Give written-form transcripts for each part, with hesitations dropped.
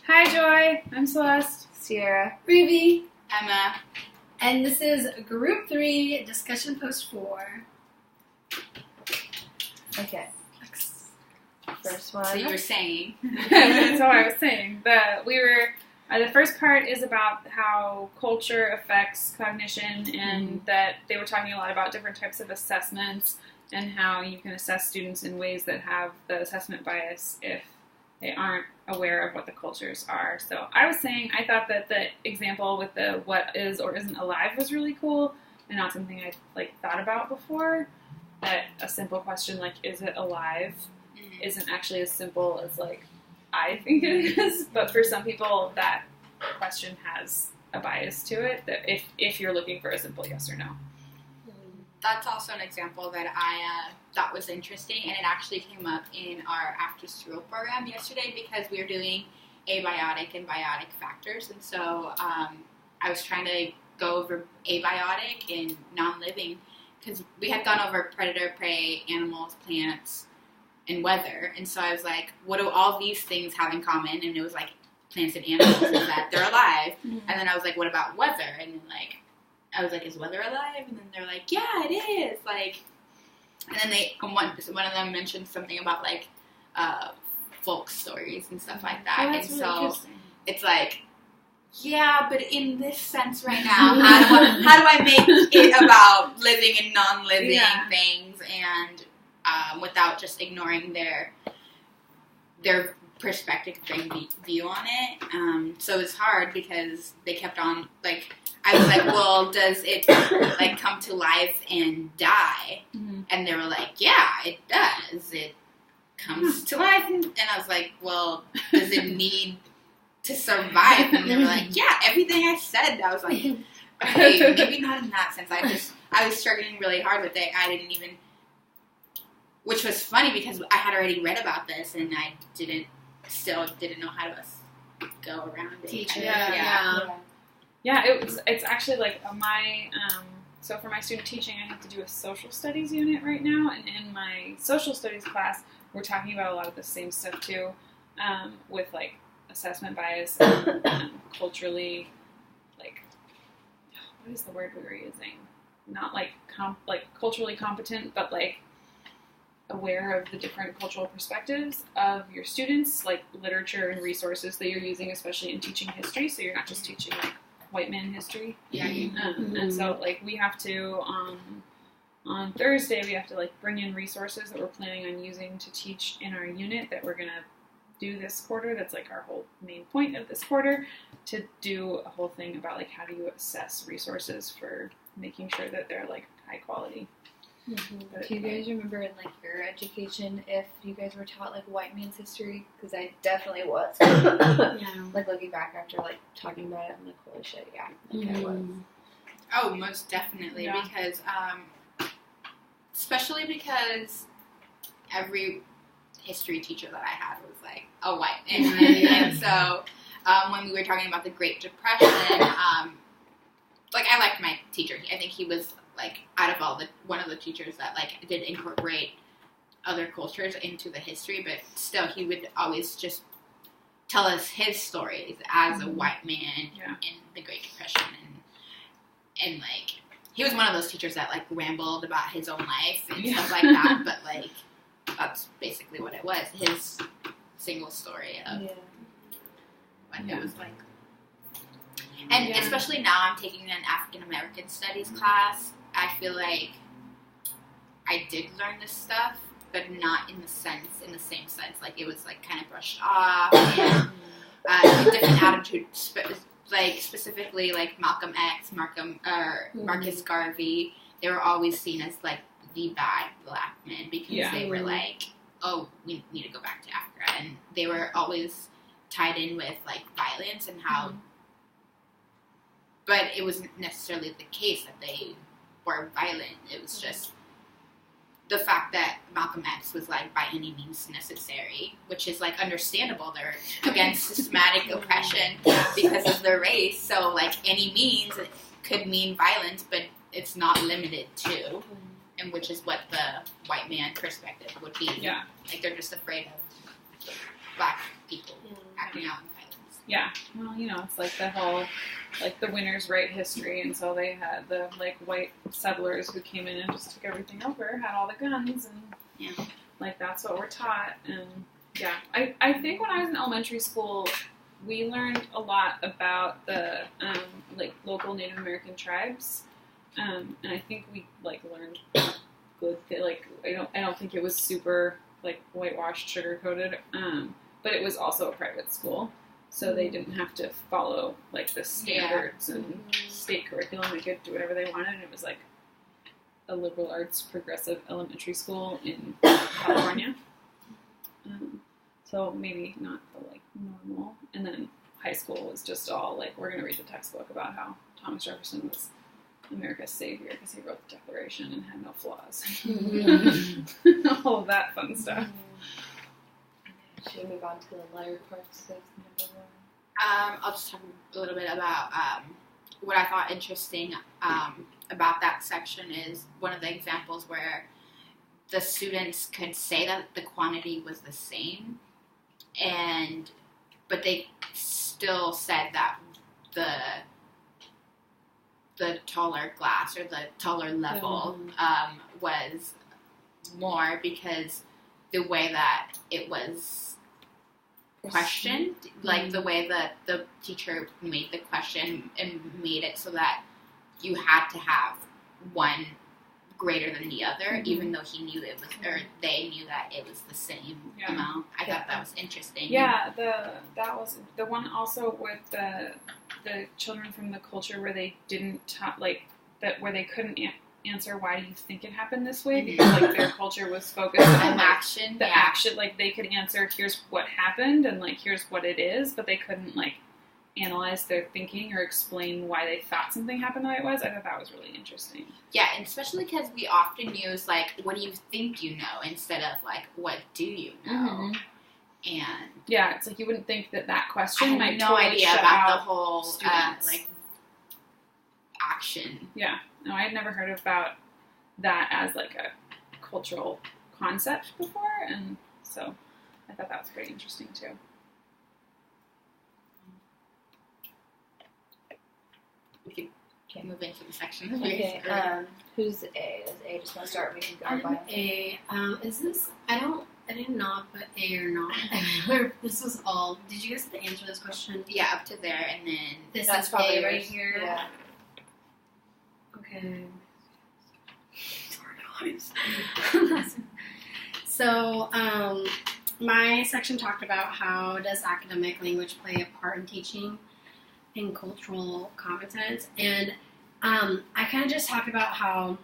Hi, Joy. I'm Celeste. Sierra. Ruby. Emma. And this is Group 3, Discussion Post 4. Okay. First one. So you were saying. That's all I was saying. The first part is about how culture affects cognition, and that they were talking a lot about different types of assessments and how you can assess students in ways that have the assessment bias if they aren't aware of what the cultures are. So I was saying I thought that the example with the what is or isn't alive was really cool and not something I'd thought about before. That a simple question like, is it alive, isn't actually as simple as I think it is, but for some people that question has a bias to it, that if you're looking for a simple yes or no. That's also an example that I thought was interesting, and it actually came up in our after-school program yesterday because we were doing abiotic and biotic factors, and so I was trying to go over abiotic and non-living because we had gone over predator, prey, animals, plants, and weather, and so I was like, what do all these things have in common? And it was like plants and animals, and that they're alive. And then I was like, what about weather? And then I was like, is weather alive? And then they're like, yeah, it is. And then one of them mentioned something about folk stories and stuff like that. That's and really so it's like, yeah, but in this sense right now, how do I make it about living and non-living things and without just ignoring their perspective and view on it. So it's hard because they kept on, I was like, well, does it, come to life and die? Mm-hmm. And they were like, yeah, it does. It comes to life. And I was like, well, does it need to survive? And they were like, yeah, everything I said. I was like, okay, maybe not in that sense. I was struggling really hard with it. I didn't even... Which was funny because I had already read about this and I didn't know how to go around it. Teach it. Yeah, it's actually so for my student teaching, I have to do a social studies unit right now, and in my social studies class, we're talking about a lot of the same stuff too, with assessment bias and culturally, what is the word we were using? Not culturally competent, but aware of the different cultural perspectives of your students, literature and resources that you're using, especially in teaching history. So you're not just teaching white man history. Yeah. And so we have to on Thursday we have to bring in resources that we're planning on using to teach in our unit that we're gonna do this quarter. That's our whole main point of this quarter, to do a whole thing about how do you assess resources for making sure that they're high quality. Mm-hmm. Do you guys remember in your education if you guys were taught white man's history? Because I definitely was. Looking back after talking about it, I'm like, holy shit, yeah, I was. Oh, most definitely, because especially because every history teacher that I had was a white man, and so when we were talking about the Great Depression, I liked my teacher. I think he was out of all one of the teachers that did incorporate other cultures into the history, but still he would always just tell us his stories as a white man in the Great Depression, and he was one of those teachers that rambled about his own life and stuff like that, but that's basically what it was, his single story of what it was like. And especially now I'm taking an African American studies class, I feel like I did learn this stuff, but not in the same sense. It was kind of brushed off, and different attitudes, specifically Malcolm X, Marcus Garvey. They were always seen as the bad black men because they were oh, we need to go back to Africa, and they were always tied in with violence and how. But it wasn't necessarily the case that they were violent. It was just the fact that Malcolm X was by any means necessary, which is understandable. They're against systematic oppression because of their race. So any means could mean violence, but it's not limited to, and which is what the white man perspective would be. Yeah, they're just afraid of black people acting out in violence. Yeah, well, it's like the whole, like, the winners write history, and so they had the, like, white settlers who came in and just took everything over, had all the guns, and, like, that's what we're taught, and, yeah. I think when I was in elementary school, we learned a lot about the, like, local Native American tribes, and I think we, like, learned good, like, I don't think it was super, like, whitewashed, sugar-coated, but it was also a private school. So they didn't have to follow, like, the standards and state curriculum. They could do whatever they wanted. And it was, like, a liberal arts progressive elementary school in California. So maybe not the, like, normal. And then high school was just all, like, we're going to read the textbook about how Thomas Jefferson was America's savior because he wrote the Declaration and had no flaws. All of that fun stuff. Should we move on to the letter parts of number 1? I'll just talk a little bit about what I thought interesting about that section is one of the examples where the students could say that the quantity was the same, but they still said that the taller glass or the taller level was more because the way that it was questioned, like the way that the teacher made the question and made it so that you had to have one greater than the other, even though he knew it was, or they knew that it was the same amount. I thought that was interesting. Yeah, that was the one also with the children from the culture where they didn't where they couldn't answer why do you think it happened this way, because like their culture was focused on action. Action, like they could answer here's what happened and like here's what it is, but they couldn't like analyze their thinking or explain why they thought something happened the way it was. I thought that was really interesting. Yeah, and especially because we often use like what do you think you know instead of like what do you know. And yeah, it's like you wouldn't think that question I might had no totally idea shut about out the whole like action. Yeah. No, I had never heard about that as like a cultural concept before, and so I thought that was pretty interesting too. We can move into the section. Okay. Who's A? Does A just want to start? We can go by A. Is this? I did not put A or not. This was all. Did you guys have to answer this question? Yeah, up to there, and then This That's is probably A right yours. here. Yeah. Okay. So, my section talked about how does academic language play a part in teaching and cultural competence, and I kind of just talked about how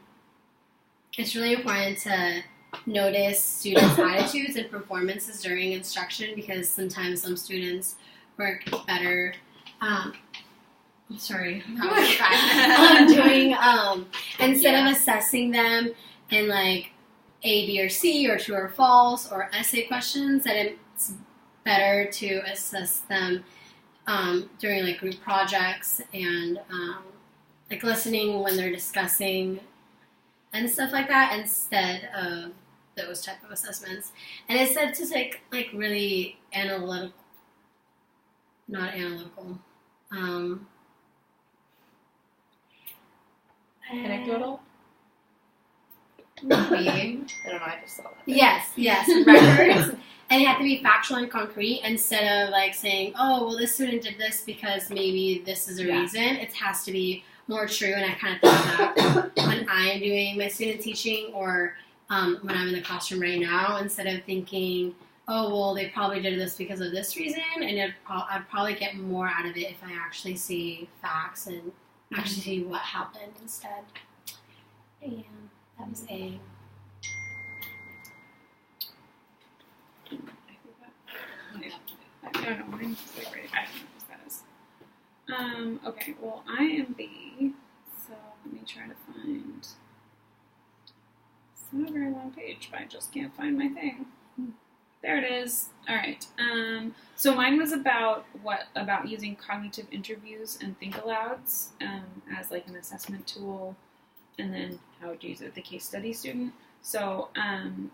it's really important to notice students' attitudes and performances during instruction, because sometimes some students work better. Sorry. I'm doing instead of assessing them in like A, B, or C, or true or false, or essay questions, that it's better to assess them during like group projects and like listening when they're discussing and stuff like that, instead of those type of assessments. And it's said to take like really analytical, not analytical. Anecdotal? Maybe. I don't know. I just saw that. Yes, records. And it had to be factual and concrete instead of like saying, oh, well, this student did this because maybe this is a reason. It has to be more true. And I kind of think that when I'm doing my student teaching or when I'm in the classroom right now, instead of thinking, oh, well, they probably did this because of this reason. And I'd probably get more out of it if I actually see facts and actually see what happened instead. And that was A. I don't know. Mine's like right. I don't know what that is. Okay. Well, I am B. So let me try to find. It's not a very long page, but I just can't find my thing. There it is. All right. So mine was about using cognitive interviews and think alouds as like an assessment tool, and then how to use it with the case study student. So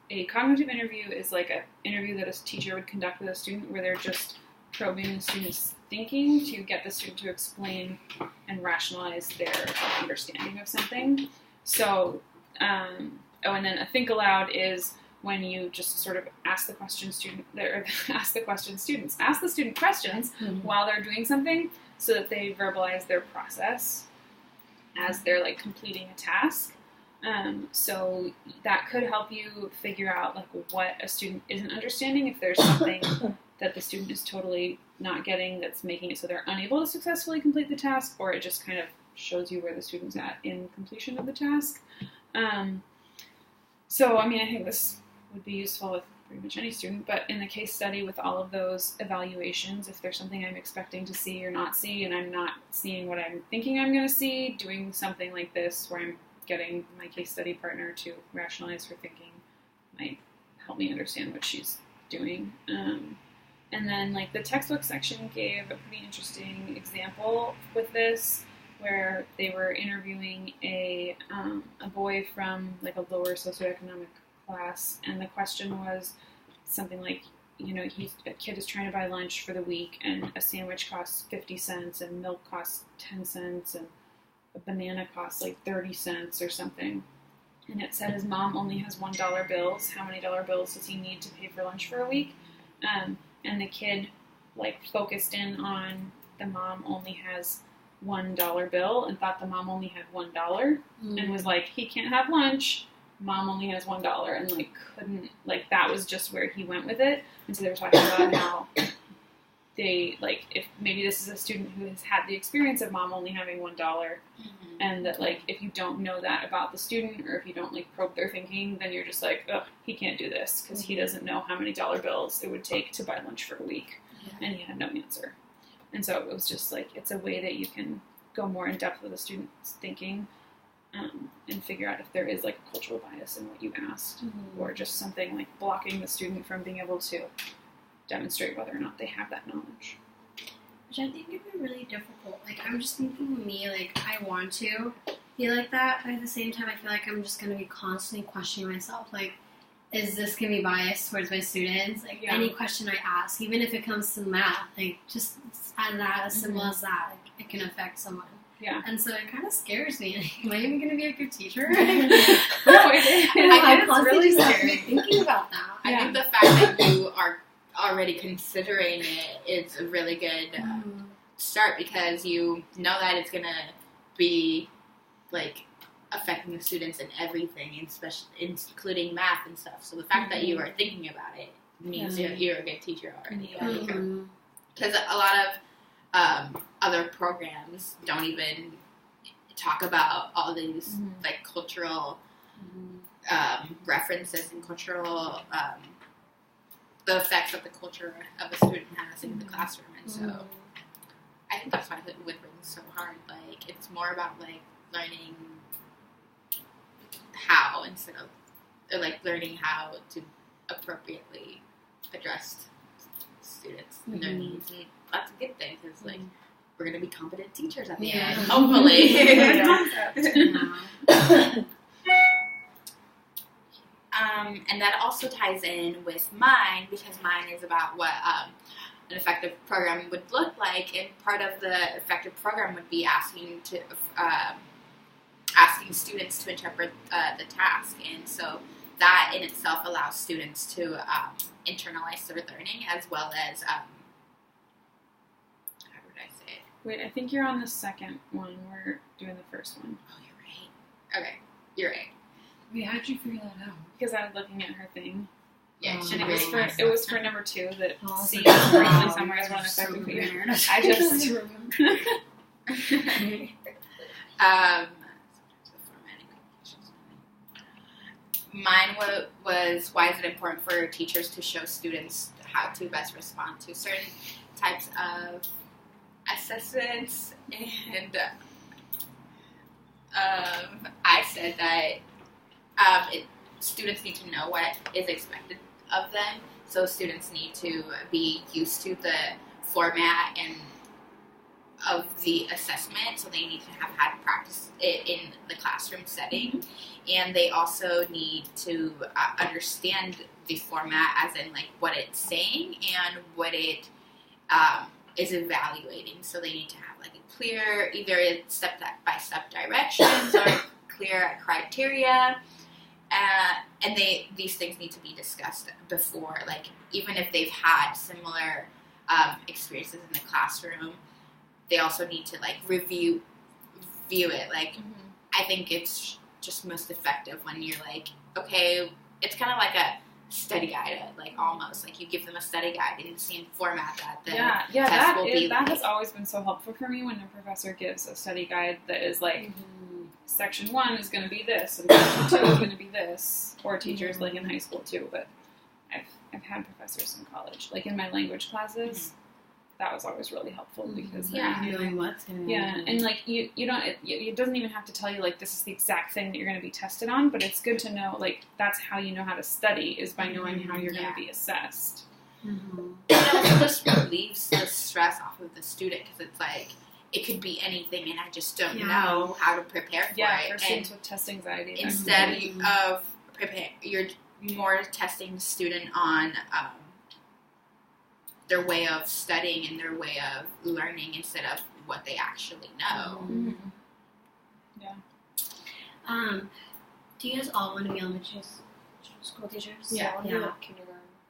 a cognitive interview is like an interview that a teacher would conduct with a student where they're just probing the student's thinking to get the student to explain and rationalize their understanding of something. So, and then a think aloud is when you just sort of ask the student questions while they're doing something, so that they verbalize their process as they're like completing a task. So that could help you figure out like what a student isn't understanding, if there's something that the student is totally not getting that's making it so they're unable to successfully complete the task, or it just kind of shows you where the student's at in completion of the task. So, I mean, I think this would be useful with pretty much any student, but in the case study with all of those evaluations, if there's something I'm expecting to see or not see, and I'm not seeing what I'm thinking I'm going to see, doing something like this where I'm getting my case study partner to rationalize her thinking might help me understand what she's doing. And then, like, the textbook section gave a pretty interesting example with this, where they were interviewing a boy from, like, a lower socioeconomic class, and the question was something like, you know, a kid is trying to buy lunch for the week, and a sandwich costs 50 cents, and milk costs 10 cents, and a banana costs, like, 30 cents or something. And it said his mom only has $1 bills. How many dollar bills does he need to pay for lunch for a week? And the kid, like, focused in on the mom only has $1 bill and thought the mom only had $1 and was like, he can't have lunch. Mom only has $1, and like couldn't, like, that was just where he went with it. And so they were talking about how they, like, if maybe this is a student who has had the experience of mom only having $1, and that, like, if you don't know that about the student, or if you don't, like, probe their thinking, then you're just like, oh, he can't do this because he doesn't know how many dollar bills it would take to buy lunch for a week, and he had no answer. And so it was just like, it's a way that you can go more in depth with a student's thinking, and figure out if there is, like, a cultural bias in what you asked, or just something like blocking the student from being able to demonstrate whether or not they have that knowledge. Which I think would be really difficult. Like, I'm just thinking of me, like, I want to be like that, but at the same time, I feel like I'm just going to be constantly questioning myself. Like, is this going to be biased towards my students? Like, any question I ask, even if it comes to math, like, just as simple as that, like, it can affect someone. Yeah. And so it kind of scares me. Like, am I even going to be a good teacher? No, I'm constantly just thinking about that. I think the fact that you are already considering it is a really good start, because you know that it's going to be, like, affecting the students in everything, especially including math and stuff. So the fact that you are thinking about it means you're a good teacher already. Because a lot of other programs don't even talk about all these like cultural references and cultural the effects that the culture of a student has in the classroom. And so I think that's why Woodbridge is so hard. Like, it's more about, like, learning how instead of, or, like, learning how to appropriately address students and their needs. And that's a good thing, because, like, we're going to be competent teachers at the end, hopefully. And that also ties in with mine, because mine is about what an effective program would look like, and part of the effective program would be asking students to interpret the task, and so that in itself allows students to internalize their learning, as well as how would I say it? Wait, I think you're on the second one. We're doing the first one. Oh, you're right. Okay, you're right. Wait, how'd you figure that out? Because I was looking at her thing. Yeah, and it was for number 2 that C so is briefly somewhere as one effective behavior. I just remember. Mine was, why is it important for teachers to show students how to best respond to certain types of assessments? And I said that students need to know what is expected of them, so students need to be used to the format and of the assessment, so they need to have had practice it in the classroom setting, and they also need to understand the format as in, like, what it's saying and what it is evaluating. So they need to have like a clear, either step-by-step directions or clear criteria. And these things need to be discussed before, like even if they've had similar experiences in the classroom, they also need to like review it. Like I think it's just most effective when you're like, okay, it's kind of like a study guide, like almost like you give them a study guide in the same format that the test will be. That has always been so helpful for me when a professor gives a study guide that is like, section 1 is going to be this, and section 2 is going to be this, or teachers like in high school too. But I've had professors in college, like in my language classes. That was always really helpful because and like you don't, it doesn't even have to tell you like this is the exact thing that you're going to be tested on, but it's good to know like that's how you know how to study, is by knowing how you're going to be assessed. It also just relieves the stress off of the student, because it's like it could be anything and I just don't know how to prepare for it. Yeah, for students with test anxiety. Instead of you're more testing the student on their way of studying and their way of learning instead of what they actually know. Do you guys all want to be elementary school teachers? Yeah. Kindergarten.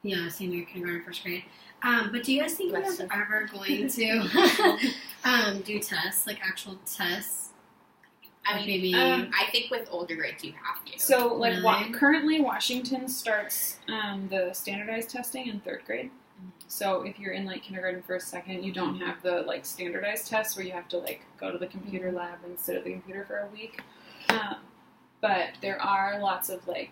Yeah, same year, kindergarten, first grade. But do you guys think you guys are ever going to do tests, like actual tests? I mean, I think with older grades you have to. So, like, currently Washington starts the standardized testing in 3rd grade. So if you're in like kindergarten, 1st, 2nd, you don't have the like standardized tests where you have to like go to the computer lab and sit at the computer for a week. But there are lots of like,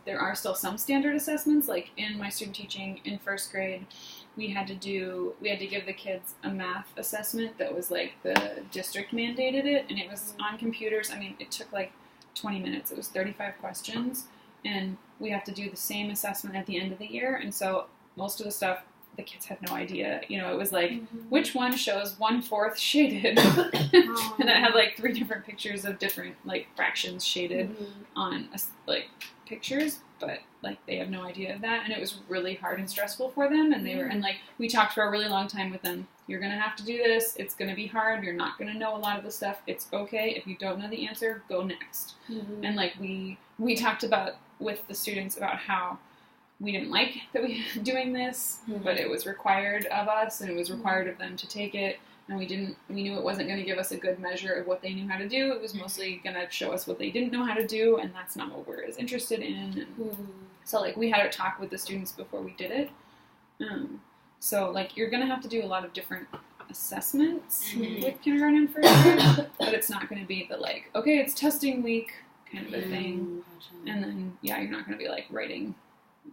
there are still some standard assessments. Like in my student teaching in 1st grade, we had to give the kids a math assessment that was like the district mandated it, and it was on computers. I mean, it took like 20 minutes. It was 35 questions, and we have to do the same assessment at the end of the year. And so most of the stuff, the kids had no idea. You know, it was like, which one shows 1/4 shaded? And it had like 3 different pictures of different like fractions shaded on like pictures, but like they have no idea of that. And it was really hard and stressful for them. And and like we talked for a really long time with them. You're going to have to do this. It's going to be hard. You're not going to know a lot of the stuff. It's okay. If you don't know the answer, go next. And like we talked about with the students about how we didn't like that we were doing this, but it was required of us, and it was required of them to take it, and we knew it wasn't going to give us a good measure of what they knew how to do. It was mostly going to show us what they didn't know how to do, and that's not what we're as interested in. And so, like, we had a talk with the students before we did it. So, like, you're going to have to do a lot of different assessments with kindergarten and 1st grade, but it's not going to be the, like, okay, it's testing week kind of a thing. And then, you're not going to be, like, writing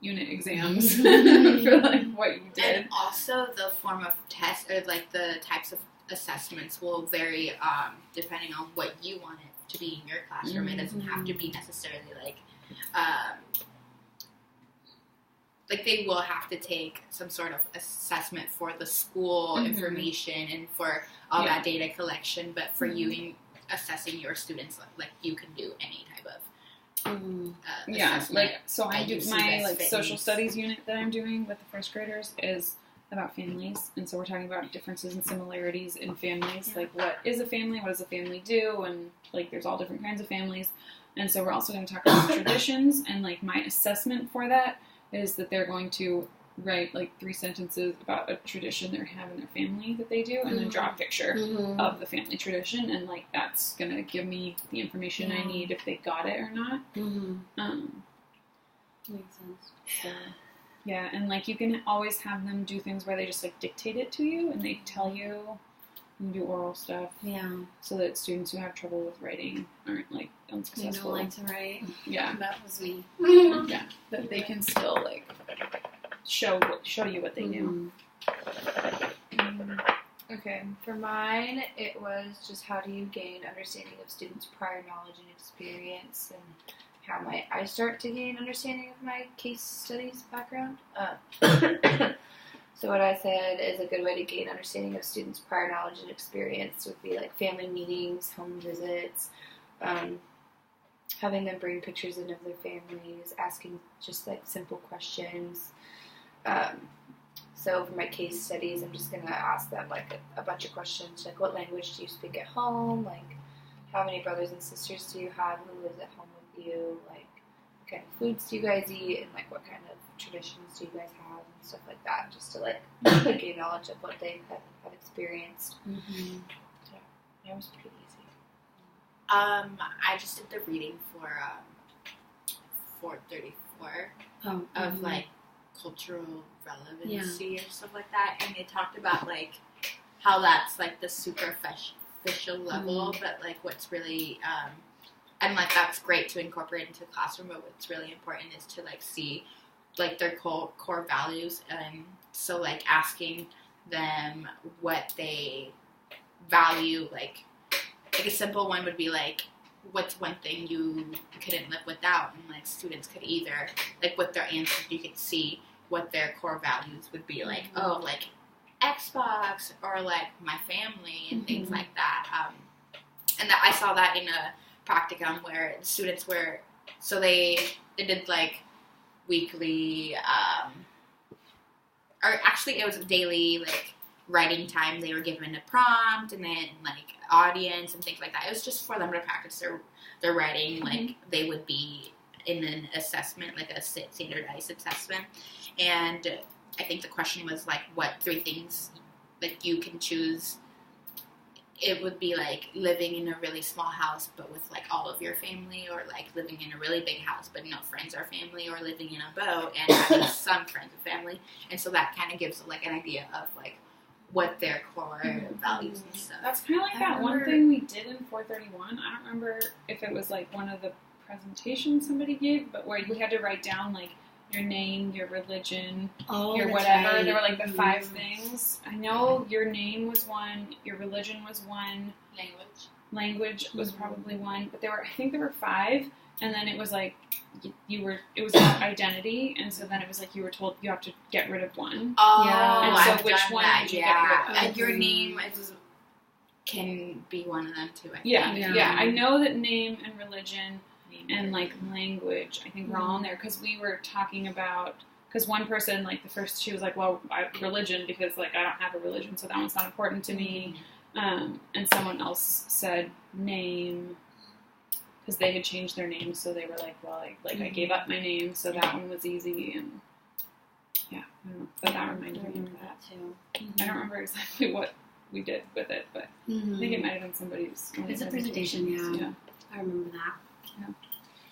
unit exams for like what you did. And also the form of test, or like the types of assessments will vary depending on what you want it to be in your classroom. It doesn't have to be necessarily like they will have to take some sort of assessment for the school information and for all that data collection, but for you assessing your students, like you can do any type of like so I do my like social studies unit that I'm doing with the 1st graders is about families, and so we're talking about differences and similarities in families, like what is a family, what does a family do, and like there's all different kinds of families. And so we're also going to talk about traditions, and like my assessment for that is that they're going to write like 3 sentences about a tradition they have in their family that they do, and then draw a picture of the family tradition, and like that's gonna give me the information I need if they got it or not. Makes sense. So, and like you can always have them do things where they just like dictate it to you and they tell you. You do oral stuff, so that students who have trouble with writing aren't like unsuccessful. They don't like to write. That was me. That they can still like show you what they knew. Okay, for mine, it was just how do you gain understanding of students' prior knowledge and experience, and how might I start to gain understanding of my case studies background. So what I said is a good way to gain understanding of students' prior knowledge and experience would be like family meetings, home visits, having them bring pictures in of their families, asking just like simple questions, So for my case studies, I'm just going to ask them, like, a bunch of questions, like, what language do you speak at home? Like, how many brothers and sisters do you have? Who lives at home with you? Like, what kind of foods do you guys eat? And, like, what kind of traditions do you guys have? And stuff like that, just to, like, gain knowledge of what they have experienced. Mm-hmm. So, yeah, it was pretty easy. I just did the reading for 434 of, like, cultural relevancy or stuff like that, and they talked about, like, how that's, like, the superficial level, but, like, what's really, and, like, that's great to incorporate into the classroom, but what's really important is to, like, see, like, their core values, and so, like, asking them what they value, like a simple one would be, like, what's one thing you couldn't live without, and, like, students could either, like, with their answers, you could see what their core values would be, like, oh, like, Xbox, or, like, my family, and things like that, and that I saw that in a practicum where the students were, so they did, like, weekly, or actually it was daily, like, writing time. They were given a prompt, and then, like, audience and things like that. It was just for them to practice their writing, like, they would be in an assessment, like a standardized assessment, and I think the question was, like, what 3 things, like, you can choose. It would be, like, living in a really small house but with, like, all of your family, or, like, living in a really big house but no friends or family, or living in a boat and having some friends and family. And so that kind of gives, like, an idea of, like, what their core values and stuff. That's kind of like that one thing we did in 431. I don't remember if it was, like, one of the presentations somebody gave, but where we had to write down, like, your name, your religion, your whatever. Right. There were, like, the 5 things. I know your name was one, your religion was one, language was probably one, but I think there were 5, and then it was, like, it was about identity, and so then it was, like, you were told you have to get rid of one. Oh, yeah. And so I've which one did you get rid of? And your name can be one of them, too, I think. Yeah. I know that name and religion and, like, language, I think, were all in there, because we were talking about, because one person, like, the first, she was like, well, religion, because, like, I don't have a religion, so that one's not important to me, and someone else said name, because they had changed their name, so they were like, well, I gave up my name, so that one was easy, and, yeah, I don't know, but that reminded me of that, too. I don't remember exactly what we did with it, but I think it might have been somebody's. It's a presentation, yeah. I remember that. Yeah.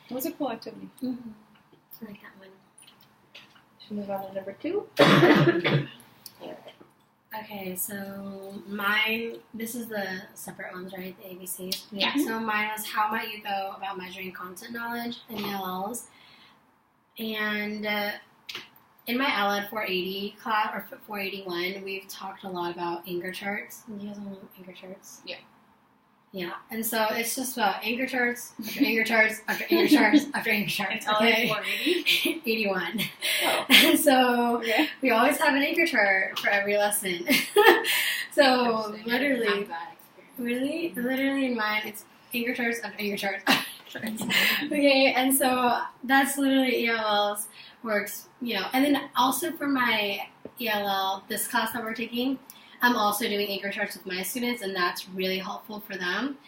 It was a cool activity. I like that one. Should we move on to number 2? Okay, so mine, this is the separate ones, right? The ABCs. Yeah. So mine was how might you go about measuring content knowledge in ELLs. And in my LED 480 class, or 481, we've talked a lot about anchor charts. Do you guys know anchor charts? Yeah. Yeah, and so it's just about anchor charts, after anchor charts, after anchor charts, after anchor charts. Okay. 480? 81. Oh. And so we always have an anchor chart for every lesson. So literally in mine, it's anchor charts after anchor charts. Okay, and so that's literally ELL's works, and then also for my ELL, this class that we're taking, I'm also doing anchor charts with my students, and that's really helpful for them.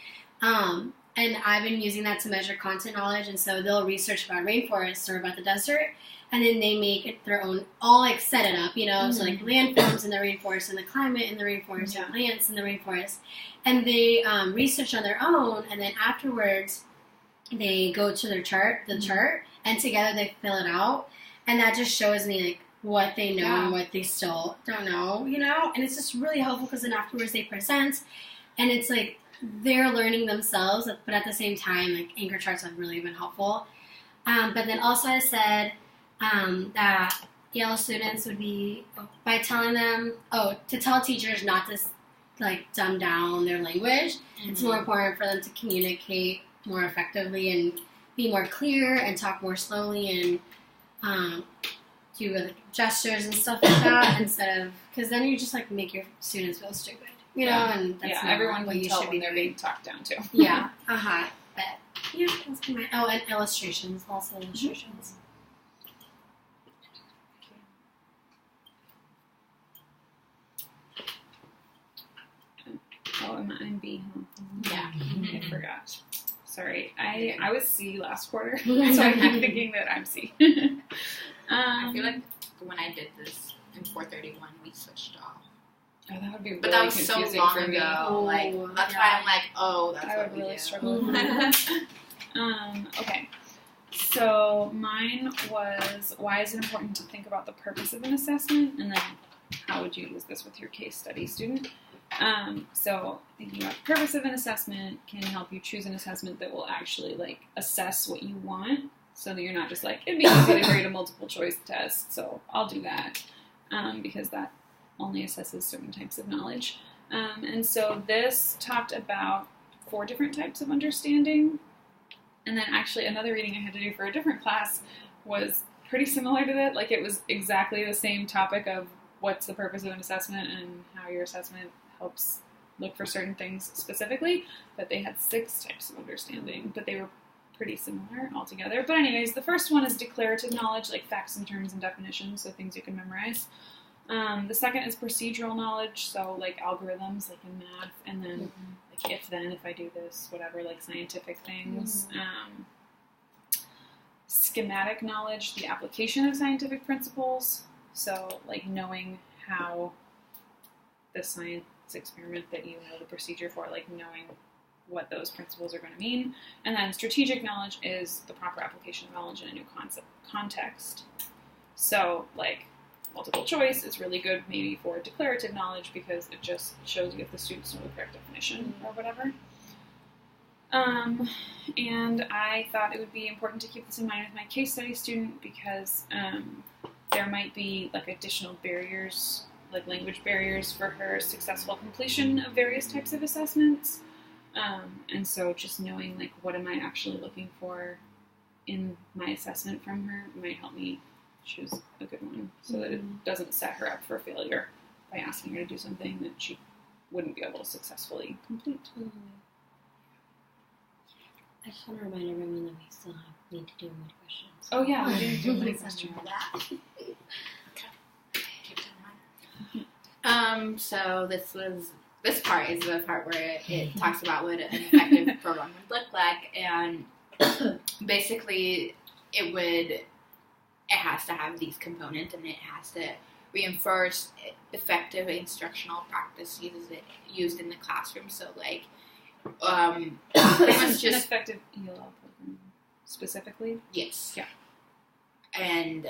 And I've been using that to measure content knowledge, and so they'll research about rainforests or about the desert, and then they make it their own, all, like, set it up, so, like, landforms in the rainforest, and the climate in the rainforest, and plants in the rainforest, and they research on their own, and then afterwards they go to their chart, and together they fill it out, and that just shows me, like, what they know and what they still don't know, and it's just really helpful, because then afterwards they present, and it's like they're learning themselves, but at the same time, like, anchor charts have really been helpful. But then also I said that EL students would be, by telling them, to tell teachers not to, like, dumb down their language. It's more important for them to communicate more effectively and be more clear and talk more slowly and do, like, gestures and stuff like that instead of, because then you just, like, make your students feel stupid, and that's not everyone what can you tell should when be they're doing. being talked down to. But yeah, that's my, and illustrations, also illustrations. Yeah. I forgot. Sorry. I was C last quarter, so I keep thinking that I'm C. I feel like when I did this in 431, we switched off. Oh, that would be really But that was so confusing long for me. ago. Like, that's why I'm like, oh, that's I what would we really do. struggle with that. Okay. So mine was, why is it important to think about the purpose of an assessment? And then how would you use this with your case study student? So thinking about the purpose of an assessment can help you choose an assessment that will actually like assess what you want, so that you're not just like, it'd be easy to grade a multiple choice test, so I'll do that, because that only assesses certain types of knowledge. And so this talked about 4 different types of understanding. And then actually another reading I had to do for a different class was pretty similar to that. Like it was exactly the same topic of what's the purpose of an assessment and how your assessment helps look for certain things specifically. But they had 6 types of understanding, but they were pretty similar altogether. But anyways, the first one is declarative knowledge, like facts and terms and definitions, so things you can memorize. The second is procedural knowledge, so like algorithms, like in math, and then like if then, if I do this, whatever, like scientific things. Schematic knowledge, the application of scientific principles, so like knowing how the science experiment that you know the procedure for, like knowing what those principles are going to mean. And then strategic knowledge is the proper application of knowledge in a new context. So like multiple choice is really good maybe for declarative knowledge because it just shows you if the students know the correct definition or whatever. And I thought it would be important to keep this in mind with my case study student because there might be like additional barriers, like language barriers for her successful completion of various types of assessments. And so just knowing like what am I actually looking for in my assessment from her might help me choose a good one so that it doesn't set her up for failure by asking her to do something that she wouldn't be able to successfully complete. I just want to remind everyone that we still need to do more questions. Oh yeah, we didn't do any questions. So this part is the part where it talks about what an effective program would look like, and basically it has to have these components, and it has to reinforce effective instructional practices used in the classroom. So like, pretty much just an effective ELL program specifically. Yes. Yeah. And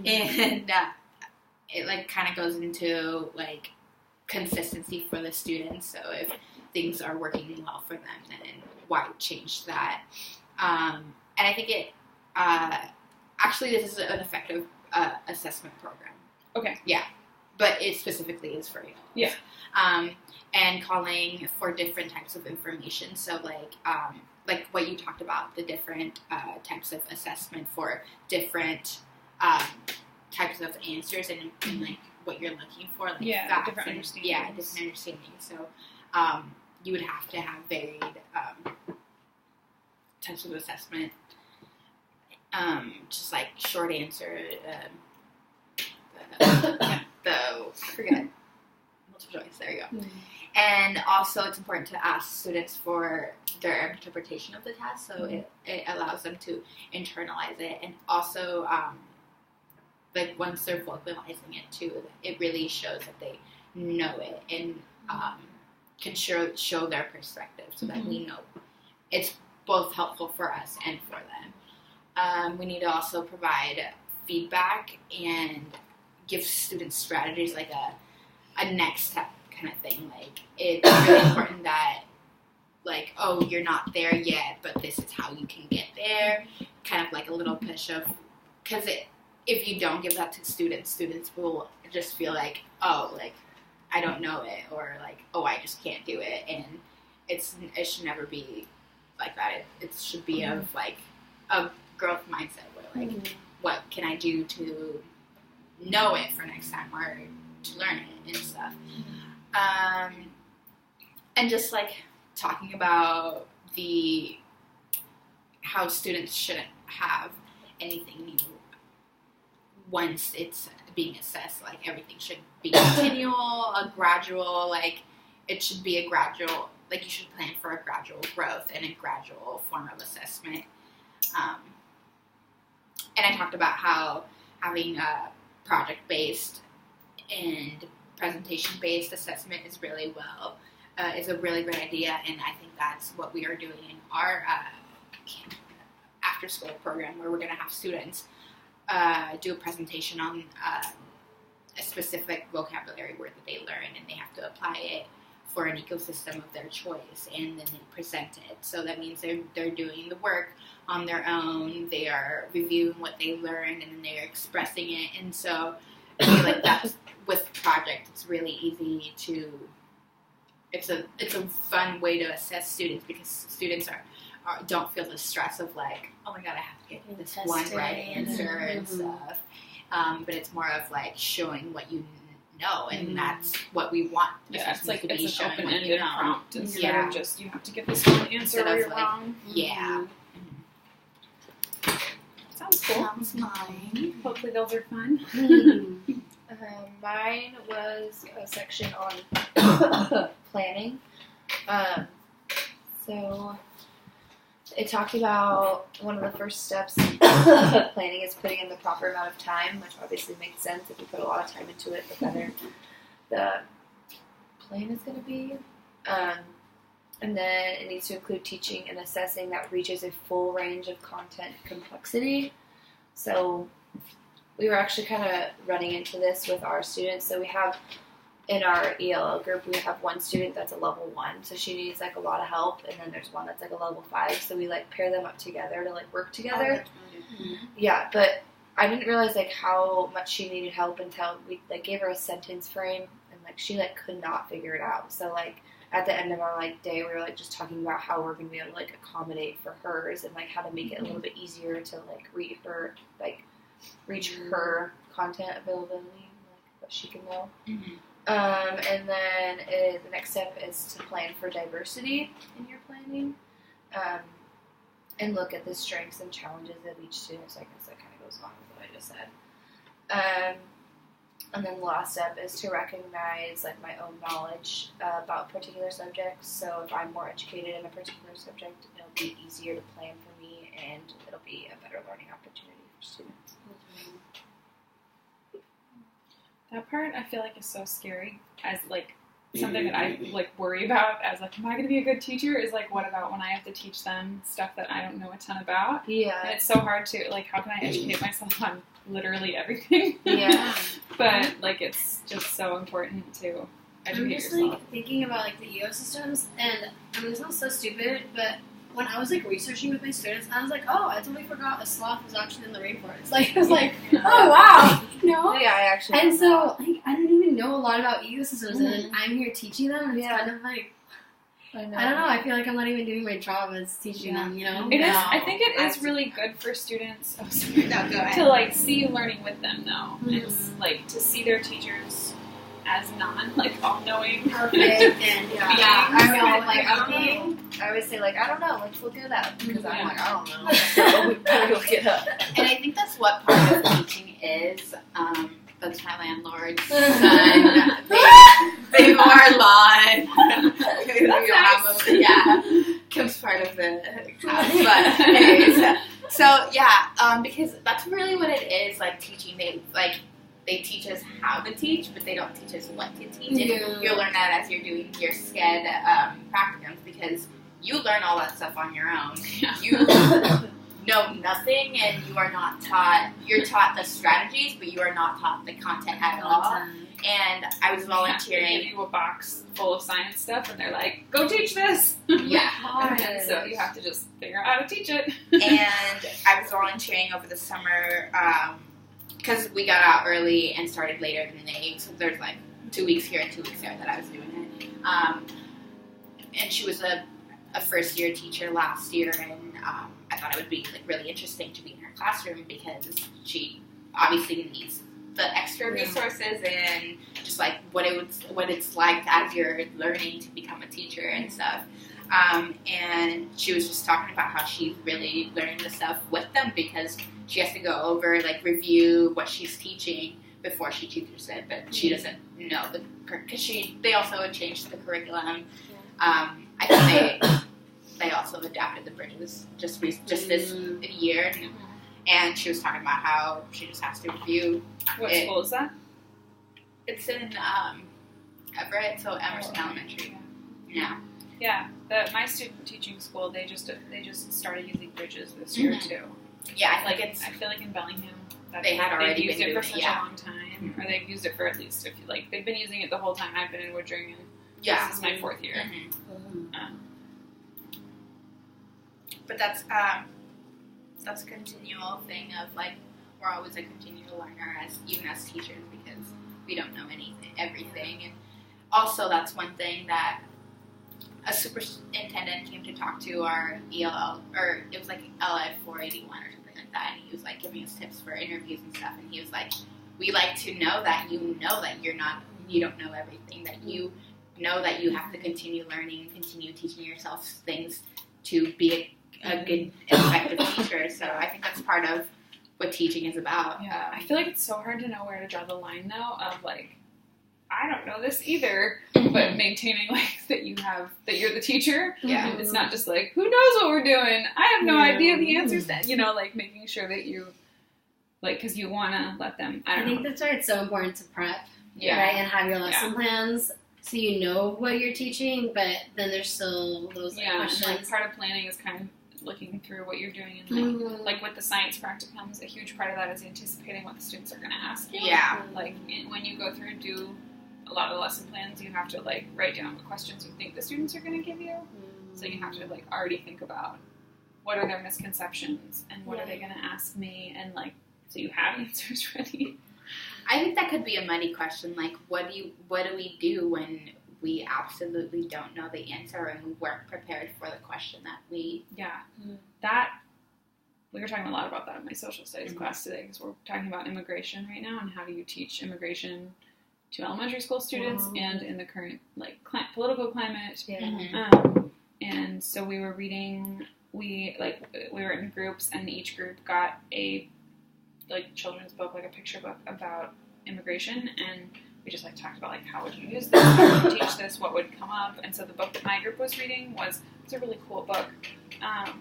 and it like kind of goes into like consistency for the students. So if things are working well for them, then why change that? And I think it actually this is an effective assessment program. Okay. Yeah, but it specifically is for you. Yeah. And calling for different types of information. So like what you talked about, the different types of assessment for different types of answers and like what you're looking for, like facts different and, understanding. Yeah, different understanding. So you would have to have varied types of assessment. Just like short answer, I forget, multiple choice. There you go. And also, it's important to ask students for their interpretation of the test, so it allows them to internalize it, and also, like once they're vocalizing it too, it really shows that they know it and can show their perspective, so that we know it's both helpful for us and for them. We need to also provide feedback and give students strategies, like a next step kind of thing. Like, it's really important that, like, oh, you're not there yet, but this is how you can get there. Kind of like a little push of, because if you don't give that to students will just feel like, oh, like, I don't know it, or like, oh, I just can't do it. And it should never be like that. It should be of like a growth mindset where like, what can I do to know it for next time or to learn it and stuff. And just like talking about how students shouldn't have anything new once it's being assessed. Like, everything should be continual, a gradual, like, it should be a gradual, like you should plan for a gradual growth and a gradual form of assessment. And I talked about how having a project-based and presentation-based assessment is is a really great idea, and I think that's what we are doing in our after-school program, where we're going to have students do a presentation on a specific vocabulary word that they learn, and they have to apply it for an ecosystem of their choice, and then they present it. So that means they're doing the work on their own, they are reviewing what they learned, and then they're expressing it. And so I feel like that's, with project, it's really easy to, it's a fun way to assess students, because students don't feel the stress of like, oh my god, I have to get this one right answer and stuff. But it's more of like showing what you know, and that's what we want. Yeah, it's like it's an open-ended prompt instead of just you have to get this one answer or you're wrong. Yeah. Sounds cool. Sounds mine. Hopefully those are fun. Mine was a section on planning. So it talked about one of the first steps of planning is putting in the proper amount of time, which obviously makes sense. If you put a lot of time into it, the better the plan is going to be. And then it needs to include teaching and assessing that reaches a full range of content complexity. So we were actually kind of running into this with our students. So we have, in our ELL group, we have one student that's a level 1, so she needs like a lot of help, and then there's one that's like a level 5, so we like pair them up together to like work together. Yeah, but I didn't realize like how much she needed help until we like gave her a sentence frame, and like she like could not figure it out. So like at the end of our like day, we were like just talking about how we're gonna be able to like accommodate for hers, and like how to make it a little bit easier to like reach her content availability, like what she can know. And then the next step is to plan for diversity in your planning, and look at the strengths and challenges of each student. So I guess that kind of goes along with what I just said. And then the last step is to recognize like my own knowledge about particular subjects. So if I'm more educated in a particular subject, it'll be easier to plan for me, and it'll be a better learning opportunity for students. That part I feel like is so scary, as like something that I like worry about as like, am I going to be a good teacher? Is like, what about when I have to teach them stuff that I don't know a ton about? Yeah. And it's so hard to like, how can I educate myself on literally everything? Yeah. But like, it's just so important to educate yourself. I'm just like thinking about like the ecosystems, and I mean, it sounds so stupid, but when I was like researching with my students, I was like, oh, I totally forgot a sloth was actually in the rainforest. Like, I was like, oh wow, you know? Yeah, I actually. And so, like, I didn't even know a lot about ecosystems, and then I'm here teaching them, and it's kind of like, I don't know. I feel like I'm not even doing my job as teaching them. You know? It is. I think it is really good for students. Oh, sorry. No, go ahead. To like see you learning with them, though. It's like to see their teachers as all-knowing, perfect, and I know. Like I always say like I don't know. Let's look it up because I'm like I don't know. So we better look it up. And I think that's what part of teaching is. That's my landlord's son. They mow our lawn. Yeah, comes part of the house. But anyways, so yeah, because that's really what it is. Like teaching, they teach us how to teach, but they don't teach us what to teach. And you'll learn that as you're doing your SCED practicums, because you learn all that stuff on your own. You know nothing, and you are not taught. You're taught the strategies, but you are not taught the content at all. And I was volunteering. They give you a box full of science stuff, and they're like, "Go teach this." Yeah. And so you have to just figure out how to teach it. And I was volunteering over the summer because we got out early and started later than they. So there's like 2 weeks here and 2 weeks there that I was doing it. And she was a first year teacher last year, and I thought it would be like really interesting to be in her classroom because she obviously needs the extra resources and just like what it's like as you're learning to become a teacher and stuff. And she was just talking about how she's really learning the stuff with them because she has to go over like review what she's teaching before she teaches it, but she doesn't know because they also changed the curriculum. I think they also adapted the bridges just this year, and she was talking about how she just has to review. What school is that? It's in Everett, so Emerson Elementary. Yeah. Yeah, my student teaching school, they just started using bridges this year too. Yeah, I feel like in Bellingham that they had already they've used it for such a yeah. long time, or they've used it for at least they've been using it the whole time I've been in Woodring, and this is my 4th year. But that's a continual thing of like we're always a continual learner even as teachers because we don't know everything, and also that's one thing that a superintendent came to talk to our ELL, or it was like LF 481 or something like that, and he was like giving us tips for interviews and stuff, and he was like, we like to know that you don't know everything, that you know that you have to continue learning and continue teaching yourself things to be a good, effective teacher. So I think that's part of what teaching is about. Yeah, I feel like it's so hard to know where to draw the line though of like, I don't know this either, but maintaining like that you're the teacher. Yeah. And it's not just like, who knows what we're doing? I have no idea the answers then, like making sure that you, like, cause you want to let them, I think that's why it's so important to prep, yeah. right? And have your lesson plans so you know what you're teaching, but then there's still those questions. And, like, part of planning is kind of looking through what you're doing, and like with the science practicums, a huge part of that is anticipating what the students are going to ask you. Yeah. Like when you go through and do a lot of the lesson plans, you have to like write down what questions you think the students are going to give you. So you have to like already think about what are their misconceptions and what are they going to ask me, and like so you have answers ready. I think that could be a muddy question. Like, what do we do when we absolutely don't know the answer and we weren't prepared for the question that we... Yeah. That, we were talking a lot about that in my social studies class today, because we're talking about immigration right now, and how do you teach immigration to elementary school students and in the current, like, political climate. Yeah. And so we were reading, we were in groups, and each group got a, like, children's book, like a picture book about immigration, and we just, like, talked about, like, how would you use this, how would you teach this, what would come up, and so the book that my group was reading was a really cool book. What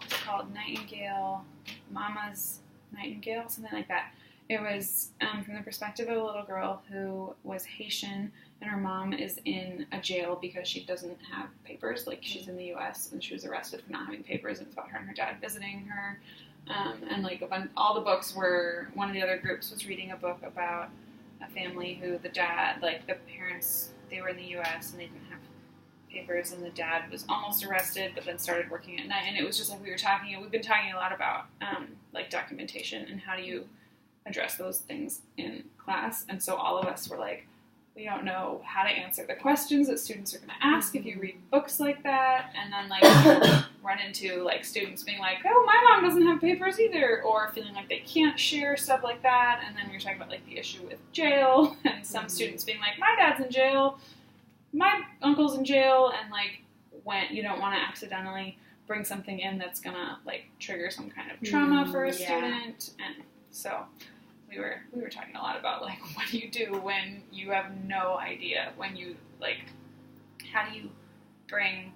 was it called? Nightingale, Mama's Nightingale, something like that. It was from the perspective of a little girl who was Haitian, and her mom is in a jail because she doesn't have papers. Like, she's in the U.S., and she was arrested for not having papers, and it's about her and her dad visiting her. And, like, all the books were, one of the other groups was reading a book about a family who the dad, like, the parents, they were in the U.S., and they didn't have papers, and the dad was almost arrested, but then started working at night. And it was just like we've been talking a lot about, like, documentation and how do you address those things in class. And so all of us were like, we don't know how to answer the questions that students are going to ask if you read books like that. And then, like, run into, like, students being like, oh, my mom doesn't have papers either, or feeling like they can't share, stuff like that. And then we were talking about, like, the issue with jail, and some students being like, my dad's in jail, my uncle's in jail, and, like, when you don't want to accidentally bring something in that's going to, like, trigger some kind of trauma for a student. And so we were talking a lot about, like, what do you do when you have no idea, when you, like, how do you bring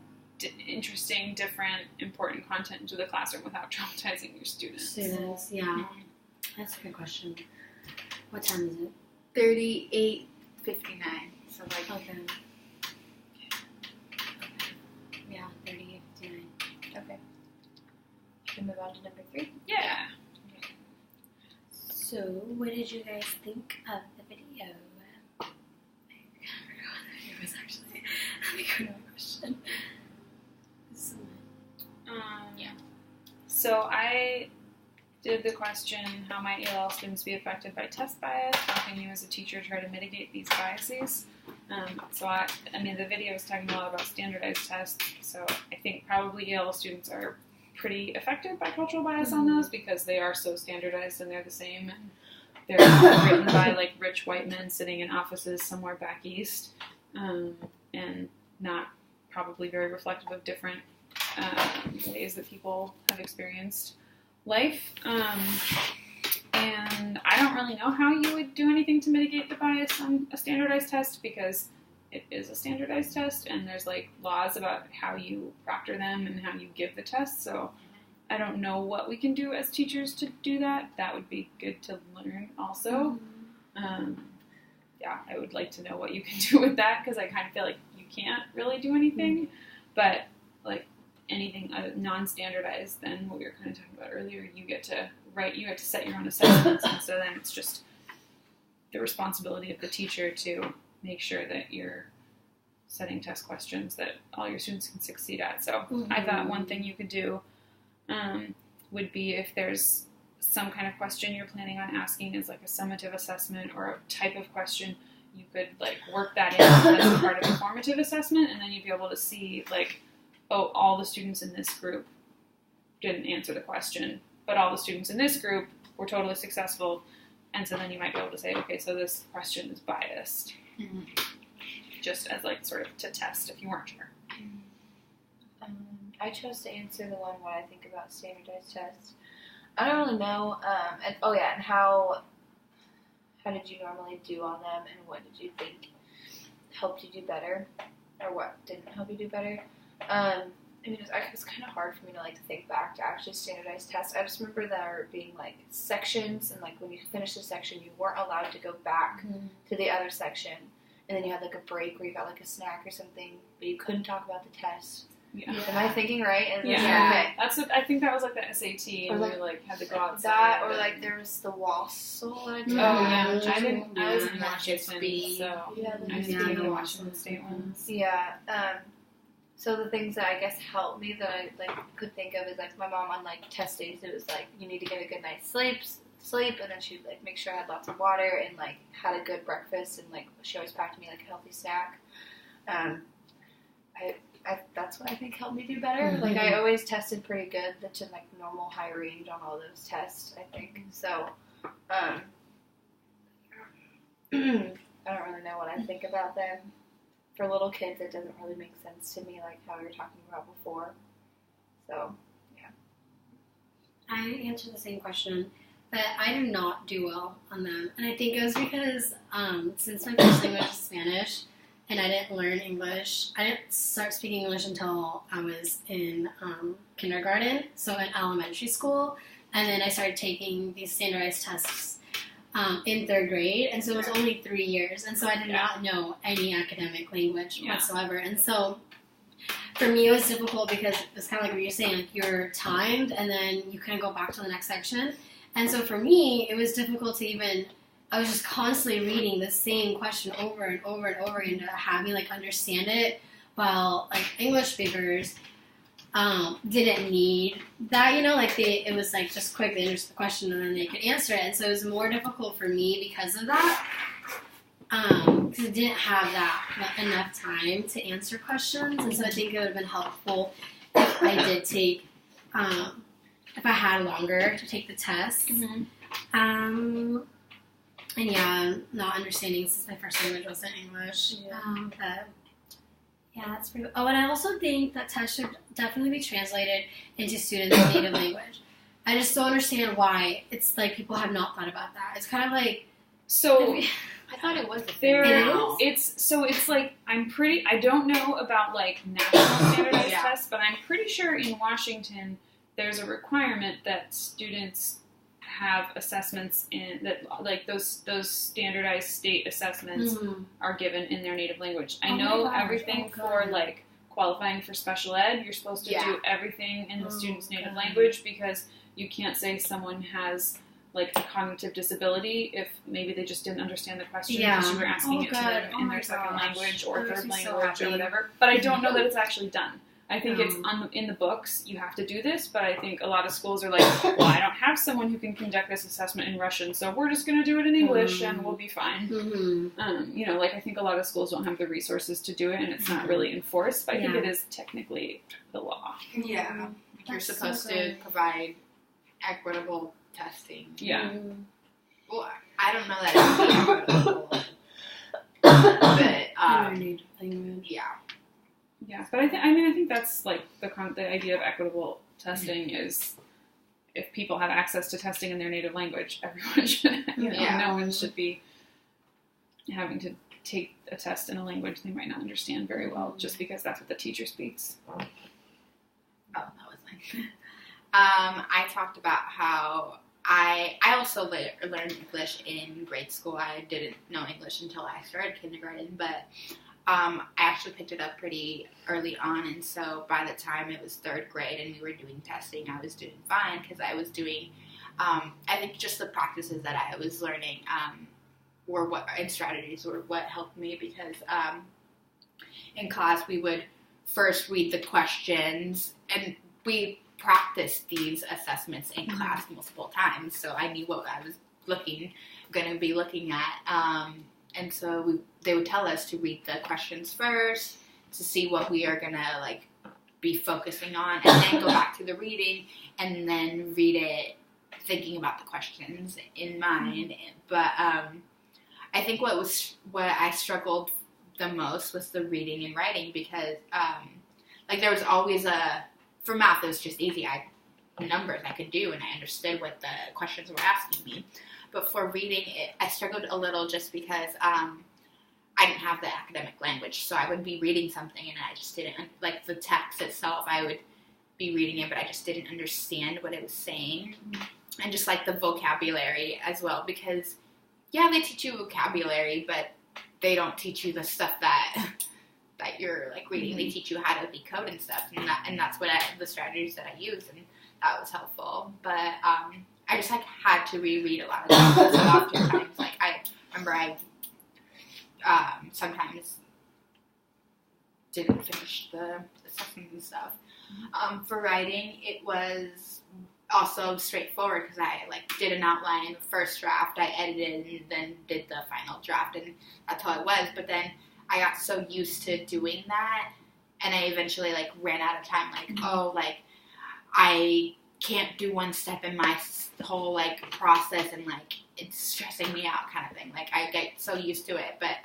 interesting, different, important content into the classroom without traumatizing your students? Yeah. That's a good question. What time is it? 38:59. So, like... Okay. Yeah, 38:59. Okay. Should we move on to number 3? Yeah. So, what did you guys think of the video? I forgot it was actually a good question. Yeah. So I did the question, how might ELL students be affected by test bias? How can you as a teacher try to mitigate these biases? So I mean, the video was talking a lot about standardized tests, so I think probably ELL students are pretty affected by cultural bias on those, because they are so standardized and they're the same, and they're written by, like, rich white men sitting in offices somewhere back east, and not probably very reflective of different ways that people have experienced life. And I don't really know how you would do anything to mitigate the bias on a standardized test because it is a standardized test and there's like laws about how you proctor them and how you give the test. So I don't know what we can do as teachers to do that. That would be good to learn also. Yeah, I would like to know what you can do with that because I kind of feel like you can't really do anything. But like anything non-standardized than what we were kind of talking about earlier, you get to set your own assessments, and so then it's just the responsibility of the teacher to make sure that you're setting test questions that all your students can succeed at. So I thought one thing you could do would be if there's some kind of question you're planning on asking is like a summative assessment or a type of question, you could like work that in as part of a formative assessment, and then you'd be able to see like, oh, all the students in this group didn't answer the question, but all the students in this group were totally successful, and so then you might be able to say, okay, so this question is biased, just as like sort of to test if you weren't sure. I chose to answer the one what I think about standardized tests. I don't really know, and how did you normally do on them, and what did you think helped you do better, or what didn't help you do better? It was kind of hard for me to like to think back to actually standardized tests. I just remember there being like sections, and like when you finished a section, you weren't allowed to go back to the other section, and then you had like a break where you got like a snack or something, but you couldn't talk about the test. Yeah. Am I thinking right? And Okay. That's what I think that was like the SAT, and like, we like had to go outside. That, or like there was the Wassel. I was in Washington Washington, State. so I didn't do the Washington State ones. Yeah. So the things that I guess helped me that I like could think of is like my mom on like test days. It was like you need to get a good night's sleep, and then she'd like make sure I had lots of water and like had a good breakfast, and like she always packed me like a healthy snack. That's what I think helped me do better. Like I always tested pretty good, that's in like normal high range on all those tests, I think. So I don't really know what I think about them. For little kids, it doesn't really make sense to me, like how we were talking about before. So yeah, I answered the same question, but I did not do well on them, and I think it was because since my first language is Spanish, and I didn't learn English. I didn't start speaking English until I was in kindergarten, so in elementary school. And then I started taking these standardized tests in third grade. And so it was only 3 years. And so I did not know any academic language whatsoever. And so for me, it was difficult because it was kind of like what you're saying, like you're timed and then you kind of go back to the next section. And so for me, it was difficult to even... I was just constantly reading the same question over and over and over again to have me like understand it, while like English speakers didn't need that, like it was like just quick, they understood the question and then they could answer it, and so it was more difficult for me because of that, because I didn't have that enough time to answer questions, and so I think it would have been helpful if I did take, if I had longer to take the test. And yeah, not understanding since my first language wasn't English. But yeah, that's pretty. Oh, and I also think that tests should definitely be translated into students' native language. I just don't understand why it's like people have not thought about that. It's kind of like I thought it was the thing. It's like I don't know about like national standardized tests, but I'm pretty sure in Washington there's a requirement that students have assessments in that, like those standardized state assessments are given in their native language. I know everything for like qualifying for special ed, you're supposed to do everything in the student's native language, because you can't say someone has like a cognitive disability if maybe they just didn't understand the question because you were asking it to them in their second language or third language or whatever. But I don't know that it's actually done. I think it's in the books, you have to do this, but I think a lot of schools are like, well, I don't have someone who can conduct this assessment in Russian, so we're just going to do it in English and we'll be fine. I think a lot of schools don't have the resources to do it, and it's not really enforced, but I think it is technically the law. Yeah. You're supposed to provide equitable testing. Yeah. Well, I don't know that it's equitable, but, Yeah, but I think that's like the idea of equitable testing is if people have access to testing in their native language, everyone should. No one should be having to take a test in a language they might not understand very well, just because that's what the teacher speaks. Oh, that was nice. I talked about how I also learned English in grade school. I didn't know English until I started kindergarten, but I actually picked it up pretty early on, and so by the time it was 3rd grade and we were doing testing, I was doing fine because I was doing, I think just the practices that I was learning and strategies were what helped me, because in class we would first read the questions, and we practiced these assessments in class multiple times, so I knew what I was going to be looking at. And so they would tell us to read the questions first to see what we are going to, like, be focusing on, and then go back to the reading and then read it thinking about the questions in mind. But I think what I struggled the most was the reading and writing, because, like, there was always for math, it was just easy. Numbers I could do, and I understood what the questions were asking me. But for reading, I struggled a little just because I didn't have the academic language. So I would be reading something and I just didn't, like the text itself, I would be reading it, but I just didn't understand what it was saying. And just like the vocabulary as well, because, yeah, they teach you vocabulary, but they don't teach you the stuff that you're like reading. They teach you how to decode and stuff, and that's what the strategies that I use, and that was helpful. But I just, like, had to reread a lot of times. So oftentimes, like, I remember I sometimes didn't finish the assessments and stuff. For writing, it was also straightforward, because I, like, did an outline, first draft, I edited, and then did the final draft, and that's how it was. But then I got so used to doing that, and I eventually, like, ran out of time, like, I can't do one step in my whole, like, process, and, like, it's stressing me out kind of thing. Like, I get so used to it, but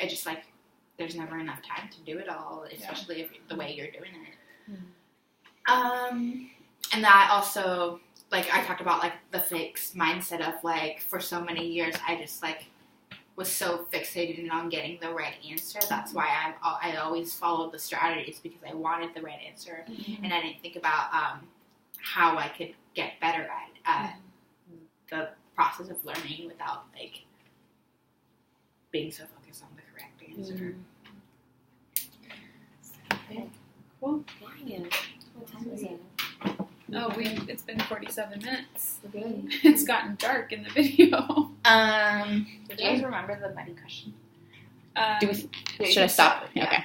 it just, like, there's never enough time to do it all, especially if the way you're doing it. And that also, like, I talked about, like, the fixed mindset of, like, for so many years, I just, like, was so fixated on getting the right answer. That's why I always followed the strategies, because I wanted the right answer, and I didn't think about how I could get better at the process of learning without, like, being so focused on the correct answer. Okay. Cool. What time is it? Oh, it's been 47 minutes. We're good. It's gotten dark in the video. Do you guys remember the buddy question? Should I stop? Yeah. Okay.